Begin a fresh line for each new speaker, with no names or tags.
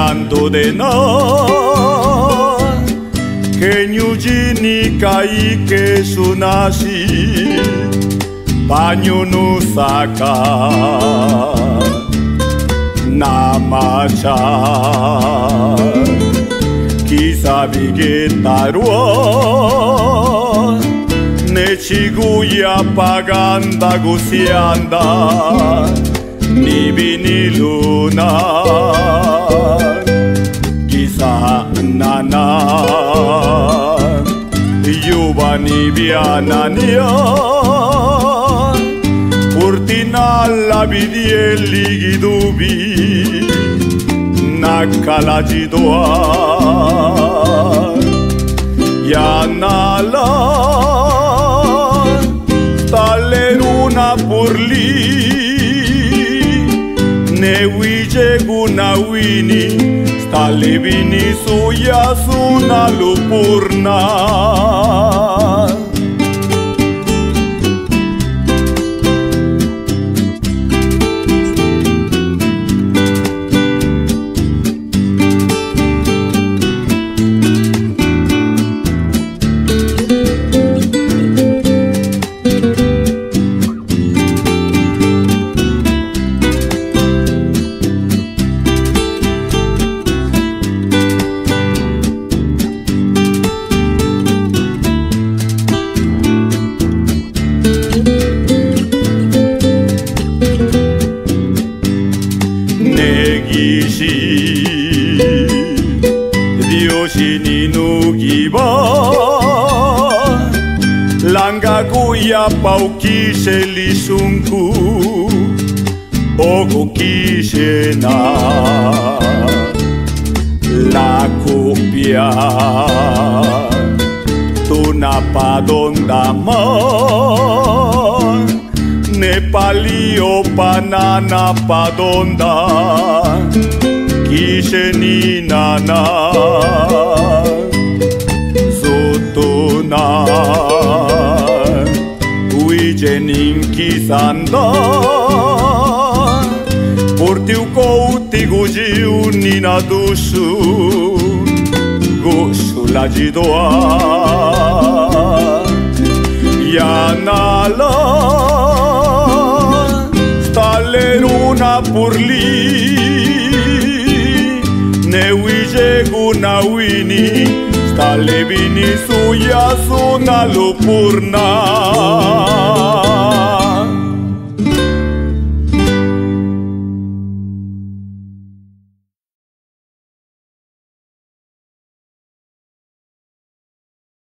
llanto de no che nyujini kai ke sunasi banyo no saka namacha chissà che taruo ne ciguia paganda gusianda ni vini luna chissà nana giovani vianania Urtinalla vidielli gidubi Naccalagidoa Yanala Stalle luna purli Ne wije gunawini Stalle vini suya suna lupurna Diosini nugiba Langa kuya paukise lisunku Ogo kisena La copia Tuna padonda ma Nepalio banana padonda Kisheni nana Sotona Uijenin kisanda Portiu kouti gujiu nina dusu Gusu la jidoa Yanala Stalle luna purli Ne wije gunawini Stalle vini suya suna lupurna